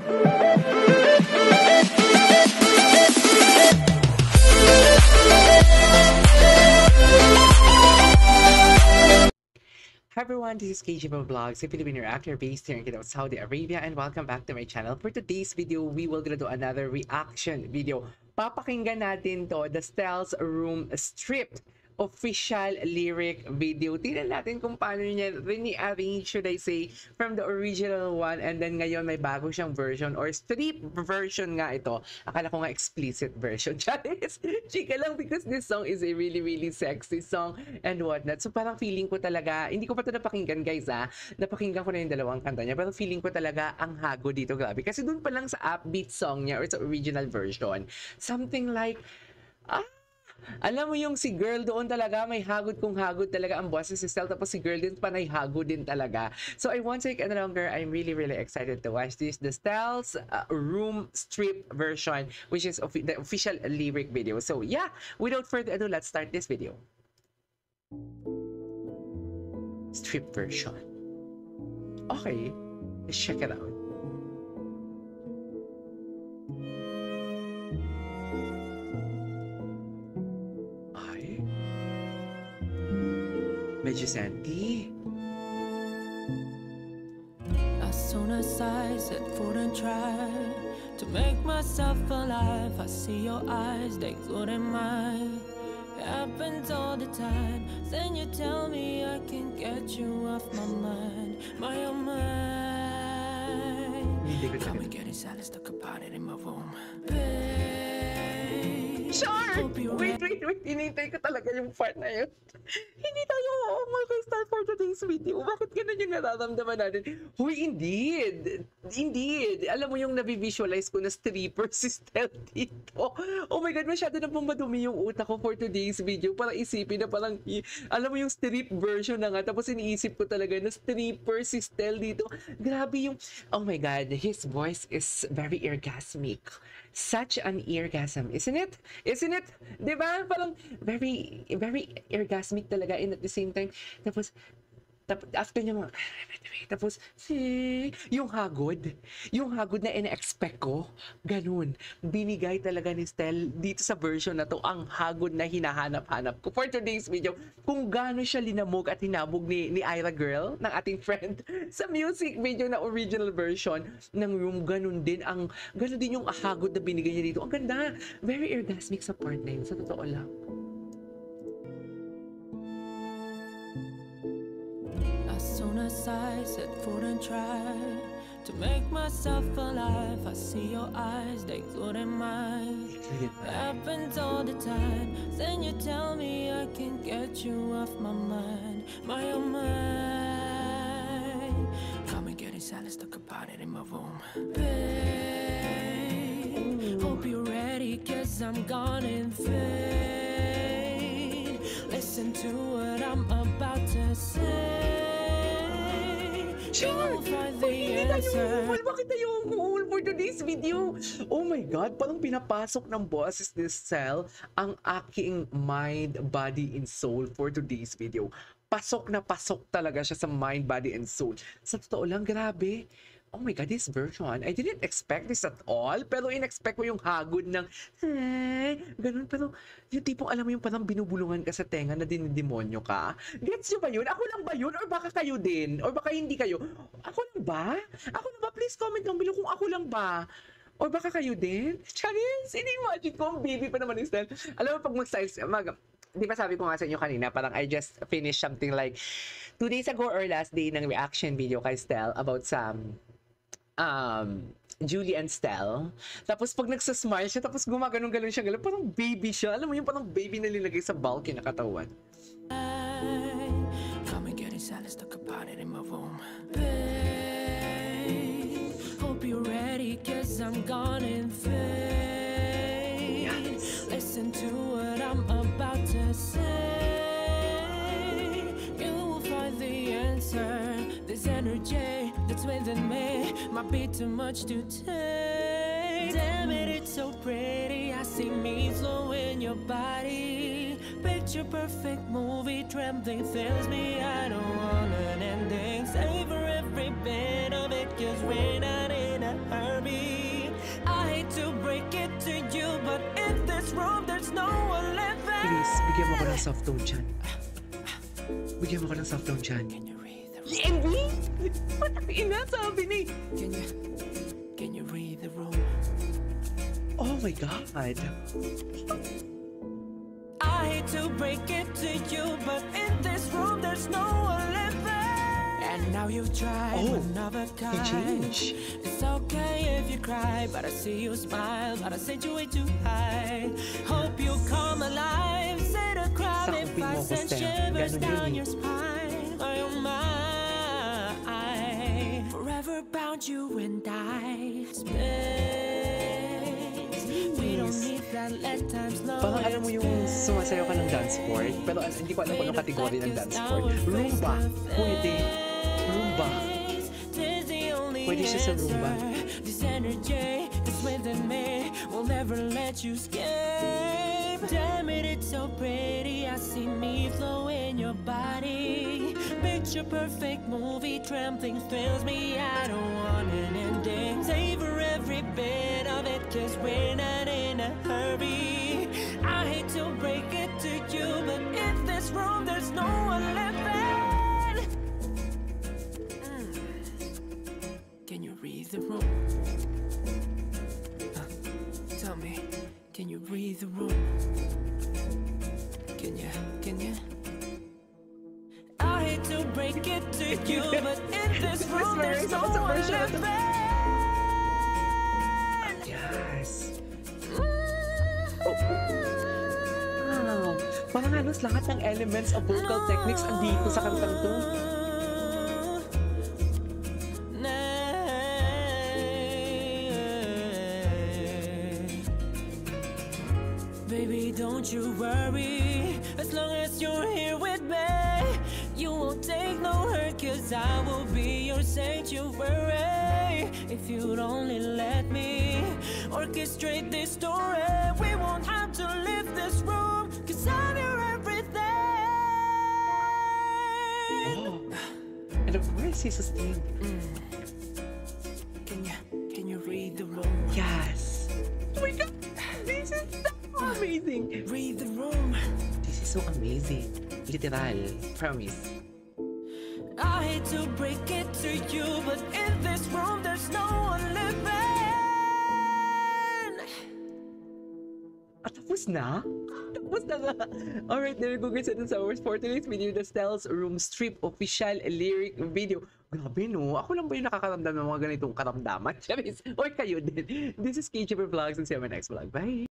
Hi everyone, this is KGB Vlogs, a Filipino actor based here in Kingdom of Saudi Arabia, and welcome back to my channel. For today's video, we will gonna do another reaction video. Papakinggan natin to, the Stell's Room Stripped official lyric video. Tingnan natin kung paano niya re-arrange, should I say, from the original one, and then ngayon may bago siyang version or strip version nga ito. Akala ko nga explicit version. Charis, chika lang, because this song is a really sexy song and whatnot. So parang feeling ko talaga, hindi ko pa ito napakinggan guys napakinggan ko na yung dalawang kanta niya, pero feeling ko talaga ang hago dito, grabe. Kasi dun pa lang sa upbeat song niya or sa original version, something like, alam mo yung si girl doon talaga, may hagod kung hagod talaga ang boses si Stell, tapos si girl din panay hagod din talaga. So I won't take any longer, I'm really excited to watch this, the Stell's Room Strip version, which is the official lyric video. So yeah, without further ado, let's start this video. Strip version. Okay, let's check it out. Medyo senti. As soon as I set foot and try to make myself alive, I see your eyes, they glowing mine. Happens all the time. Then you tell me I can get you off my mind, my mind. Come and get inside and stuck about it in my room, babe. Sure! Wait, hinintay ko talaga yung part na yun. Hindi tayo mag-start for today's video. Bakit ganun yung nararamdaman natin? Huy, indeed! Alam mo yung nabivisualize ko na stripper si Stell dito. Oh my God, masyado na pong madumi yung utak ko for today's video. Para isipin na parang, alam mo yung strip version na nga. Tapos iniisip ko talaga na stripper si Stell dito. Grabe yung, oh my God, his voice is very orgasmic. Such an orgasm, isn't it? Isn't it? Diba? Parang very orgasmic talaga, and at the same time, tapos after niya mga, tapos yung hagod na ina-expect ko, ganun, binigay talaga ni Stell dito sa version na to, ang hagod na hinahanap-hanap ko for today's video. Kung gaano siya linamog at hinabog ni Ira Girl, ng ating friend, sa music video na original version ng Room, ganun din yung hagod na binigay niya dito. Ang ganda, very orgasmic sa part na yun, sa totoo lang. As I set foot and try to make myself alive, I see your eyes, they glowing mine. Happens all the time. Then you tell me I can get you off my mind, my mind. Come and get inside and stuck about it in my room, babe. Hope you're ready, cause I'm gone and fade. Listen to what I'm about to say. Sure! Bakit tayo umuul for today's video? Oh my God, parang pinapasok ng boses ni Stell ang aking mind, body, and soul for today's video. Pasok na pasok talaga siya sa mind, body, and soul. Sa totoo lang, grabe. Oh my God, this version, I didn't expect this at all. Pero in-expect ko yung hagod ng, ganun. Pero yung tipong, alam mo yung parang binubulungan ka sa tenga na dinidemonyo ka. Gets nyo ba yun? Ako lang ba yun? Or baka kayo din? Or baka hindi kayo? Ako lang ba? Please comment down below kung ako lang ba. Or baka kayo din? Charis, ini-imagine ko, ang baby pa naman yung Stell. Alam mo, pag di ba sabi ko nga sa inyo kanina, parang I just finished something like 2 days ago or last day ng reaction video kay Stell about some Julie and Stell. Tapos pag nagsasmile siya, tapos gumaganon-ganon siya, parang baby siya. Alam mo yung parang baby na nilagay sa bulky na katawan. Come and get inside and stuck about it in my room, babe. Hope you're ready, cause I'm gone and fade. Listen to what I'm about to say. You will find the answer. This energy that's within me might be too much to take. Damn it, it's so pretty. I see me flow in your body. Picture perfect movie, trembling fills me. I don't want an ending. Savor every bit of it, cause we're not in a hurry. Bigyan mo ko ng soft tone dyan. Bigyan mo ko ng soft tone dyan. Can you read the Envy? Ina, sabi ni. Can you read the room? Oh my God. I hate to break it to you, but in this room there's no one living. And now you've tried another He kind. changed. It's okay if you cry, but I see you smile, but I sent you way too high. Hope you come alive. Say the crowd if Sakupin I mo ko, send Steph. shivers Ganun down yun eh. your spine. Oh my, forever bound you and I. Space. We don't need that. Let time slow. Parang alam mo yung sumasayaw ka ng dance sport, pero hindi ko alam kung anong kategory ng dance sport. Rumba. Pwede. Rumba. Pwede siya sa Rumba. This energy that's within me will never let you escape. Damn it, it's so pretty. I see me flow in your body. Picture perfect movie, trembling thrills me. I don't want an ending. Savor every bit of it, 'cause we're not in a hurry. I hate to break it to you, but in this room there's no one living. Can you read the room? Tell me, can you read the room? Can you? I hate to break it to you, but in this room there's no one living. Yes. Wow. Parang halos lahat ng elements of vocal techniques andito sa kantang to. Baby, don't you worry. As long as you're here with me, you won't take no hurt, 'cause I will be your sanctuary. If you'd only let me orchestrate this story, we won't have to leave this room, 'cause I'm your everything. Oh. And of course, he sustained. Can you read the room? Yes. Oh my God. This is so amazing. Read the room. This is so amazing. Literal. Promise. I hate to break it to you, but in this room there's no one living. At tapos na? Tapos na nga. Alright, there you go guys. Ito sa ours for today's video, the Stell's Room Strip official lyric video. Grabe no, ako lang ba yung nakakaramdam ng mga ganitong karamdaman? Charis, or kayo din. This is KJ Vlogs and see you on my next vlog. Bye!